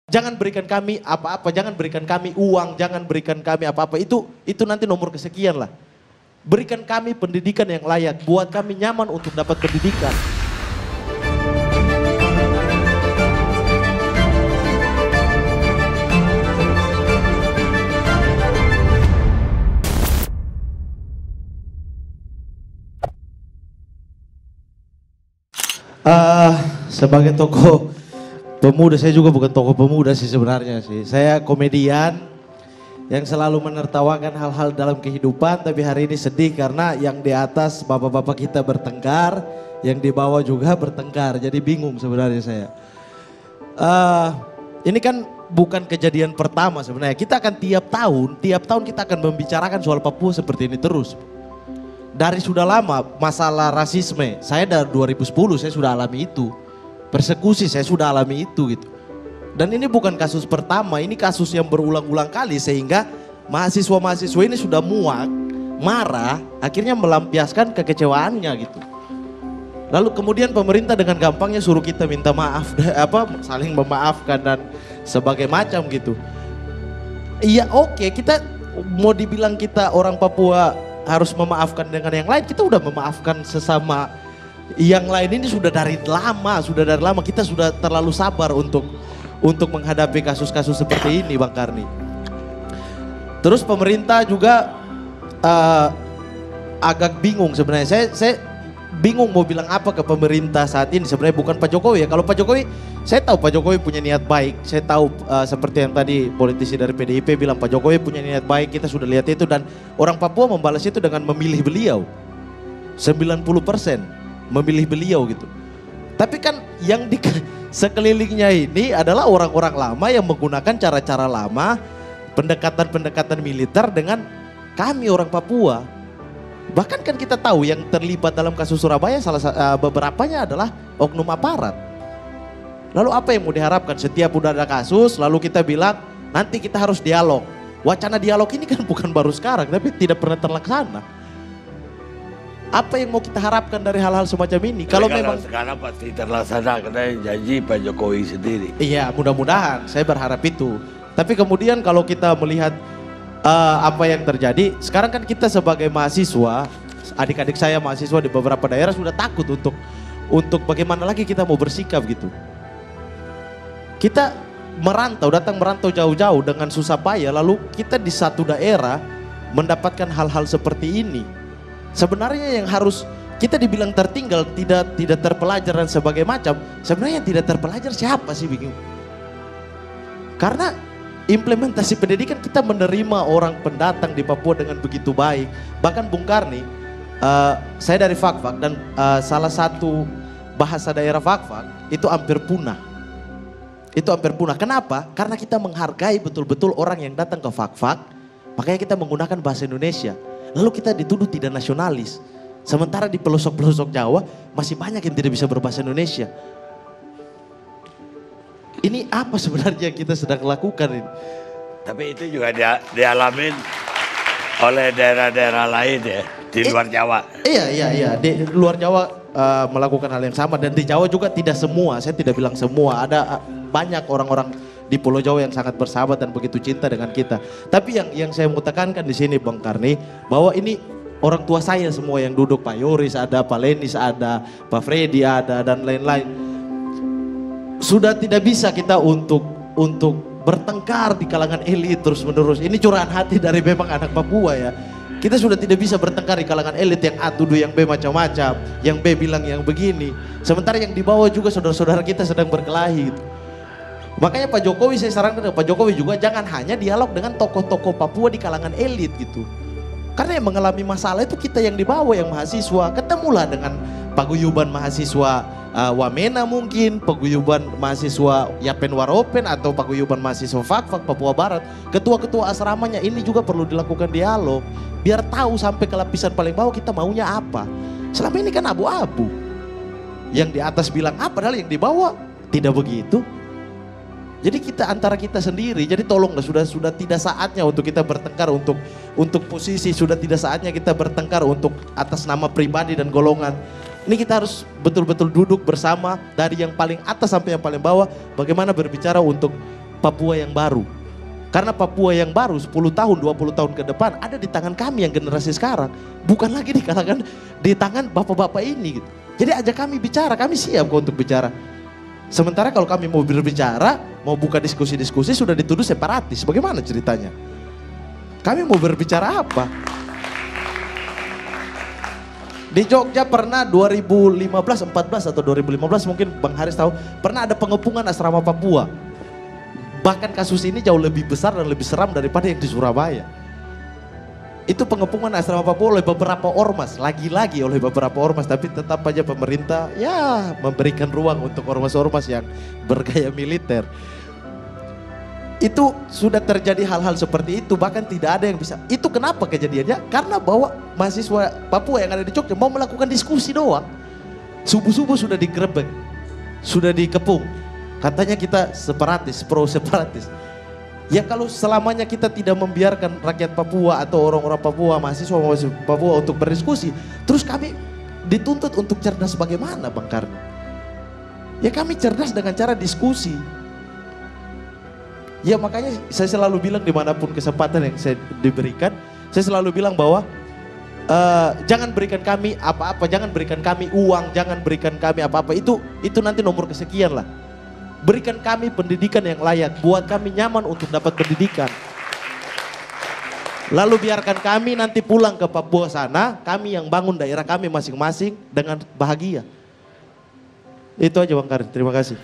Jangan berikan kami apa-apa, jangan berikan kami uang, jangan berikan kami apa-apa. Itu nanti nomor kesekian lah. Berikan kami pendidikan yang layak, buat kami nyaman untuk dapat pendidikan. Sebagai tokoh pemuda, saya juga bukan tokoh pemuda sih sebenarnya sih. Saya komedian yang selalu menertawakan hal-hal dalam kehidupan, tapi hari ini sedih karena yang di atas bapak-bapak kita bertengkar, yang di bawah juga bertengkar. Jadi bingung sebenarnya saya. Ini kan bukan kejadian pertama sebenarnya. Kita akan tiap tahun kita akan membicarakan soal Papua seperti ini terus. Dari sudah lama masalah rasisme, saya dari 2010 saya sudah alami itu. Persekusi saya sudah alami itu gitu. Dan ini bukan kasus pertama, ini kasus yang berulang-ulang kali sehingga mahasiswa-mahasiswa ini sudah muak, marah, akhirnya melampiaskan kekecewaannya gitu. Lalu kemudian pemerintah dengan gampangnya suruh kita minta maaf, saling memaafkan dan sebagai macam gitu. Iya oke, kita mau dibilang kita orang Papua harus memaafkan dengan yang lain, kita udah memaafkan sesama yang lain ini sudah dari lama kita sudah terlalu sabar untuk menghadapi kasus-kasus seperti ini Bang Karni. Terus pemerintah juga agak bingung sebenarnya. Saya bingung mau bilang apa ke pemerintah saat ini. Sebenarnya bukan Pak Jokowi ya. Kalau Pak Jokowi, saya tahu Pak Jokowi punya niat baik. Saya tahu seperti yang tadi politisi dari PDIP bilang Pak Jokowi punya niat baik. Kita sudah lihat itu dan orang Papua membalas itu dengan memilih beliau. 90% memilih beliau gitu. Tapi kan yang di sekelilingnya ini adalah orang-orang lama yang menggunakan cara-cara lama, pendekatan-pendekatan militer dengan kami orang Papua. Bahkan kan kita tahu yang terlibat dalam kasus Surabaya beberapanya adalah oknum aparat. Lalu apa yang mau diharapkan? Setiap udah ada kasus lalu kita bilang nanti kita harus dialog. Wacana dialog ini kan bukan baru sekarang tapi tidak pernah terlaksana. Apa yang mau kita harapkan dari hal-hal semacam ini? Kalau memang sekarang pasti terlaksana karena yang janji Pak Jokowi sendiri. Iya, mudah-mudahan. Saya berharap itu. Tapi kemudian kalau kita melihat apa yang terjadi, sekarang kan kita sebagai mahasiswa, adik-adik saya mahasiswa di beberapa daerah sudah takut untuk bagaimana lagi kita mau bersikap gitu. Kita datang merantau jauh-jauh dengan susah payah, lalu kita di satu daerah mendapatkan hal-hal seperti ini. Sebenarnya yang harus kita dibilang tertinggal, tidak terpelajar dan sebagainya macam. Sebenarnya yang tidak terpelajar siapa sih bingung? Karena implementasi pendidikan kita menerima orang pendatang di Papua dengan begitu baik. Bahkan Bung Karni, saya dari Fakfak dan salah satu bahasa daerah Fakfak itu hampir punah. Itu hampir punah. Kenapa? Karena kita menghargai betul-betul orang yang datang ke Fakfak, makanya kita menggunakan bahasa Indonesia. Lalu kita dituduh tidak nasionalis. Sementara di pelosok-pelosok Jawa masih banyak yang tidak bisa berbahasa Indonesia. Ini apa sebenarnya yang kita sedang lakukan ini? Tapi itu juga dialamin oleh daerah-daerah lain ya di luar Jawa. Iya. Di luar Jawa melakukan hal yang sama dan di Jawa juga tidak semua. Saya tidak bilang semua. Ada banyak orang-orang di Pulau Jawa yang sangat bersahabat dan begitu cinta dengan kita. Tapi yang saya mau tekankan di sini Bang Karni, bahwa ini orang tua saya semua yang duduk, Pak Yoris ada, Pak Lenis ada, Pak Freddy ada dan lain-lain. Sudah tidak bisa kita untuk bertengkar di kalangan elit terus menerus. Ini curahan hati dari memang anak Papua ya. Kita sudah tidak bisa bertengkar di kalangan elit yang A tuduh yang B macam-macam, yang B bilang yang begini. Sementara yang di bawah juga saudara-saudara kita sedang berkelahi gitu. Makanya Pak Jokowi, saya sarankan Pak Jokowi juga jangan hanya dialog dengan tokoh-tokoh Papua di kalangan elit gitu. Karena yang mengalami masalah itu kita yang di bawah, yang mahasiswa. Ketemulah dengan paguyuban mahasiswa Wamena mungkin, paguyuban mahasiswa Yapen Waropen atau paguyuban mahasiswa Fakfak Papua Barat. Ketua-ketua asramanya ini juga perlu dilakukan dialog. Biar tahu sampai ke lapisan paling bawah kita maunya apa. Selama ini kan abu-abu. Yang di atas bilang apa, padahal yang di bawah tidak begitu. Jadi kita antara kita sendiri, jadi tolonglah sudah tidak saatnya untuk kita bertengkar untuk posisi, sudah tidak saatnya kita bertengkar untuk atas nama pribadi dan golongan. Ini kita harus betul-betul duduk bersama dari yang paling atas sampai yang paling bawah, bagaimana berbicara untuk Papua yang baru. Karena Papua yang baru 10 tahun, 20 tahun ke depan ada di tangan kami yang generasi sekarang. Bukan lagi di tangan bapak-bapak ini. Gitu. Jadi ajak kami bicara, kami siap kok untuk bicara. Sementara kalau kami mau berbicara, mau buka diskusi-diskusi sudah dituduh separatis. Bagaimana ceritanya? Kami mau berbicara apa? Di Jogja pernah 2015, 14 atau 2015 mungkin Bang Haris tahu, pernah ada pengepungan asrama Papua. Bahkan kasus ini jauh lebih besar dan lebih seram daripada yang di Surabaya. Itu pengepungan asrama Papua oleh beberapa ormas, lagi-lagi oleh beberapa ormas, tapi tetap aja pemerintah ya memberikan ruang untuk ormas-ormas yang bergaya militer. Itu sudah terjadi hal-hal seperti itu, bahkan tidak ada yang bisa. Itu kenapa kejadiannya? Karena bahwa mahasiswa Papua yang ada di Jogja mau melakukan diskusi doang. Subuh-subuh sudah digerebek, sudah dikepung. Katanya kita separatis, pro-separatis. Ya kalau selamanya kita tidak membiarkan rakyat Papua atau orang-orang Papua, mahasiswa Papua untuk berdiskusi, terus kami dituntut untuk cerdas bagaimana Bang Karni? Ya kami cerdas dengan cara diskusi. Ya makanya saya selalu bilang dimanapun kesempatan yang saya diberikan, saya selalu bilang bahwa jangan berikan kami apa-apa, jangan berikan kami uang, jangan berikan kami apa-apa, itu nanti nomor kesekian lah. Berikan kami pendidikan yang layak, buat kami nyaman untuk dapat pendidikan. Lalu biarkan kami nanti pulang ke Papua sana, kami yang bangun daerah kami masing-masing dengan bahagia. Itu aja Bang Karin, terima kasih.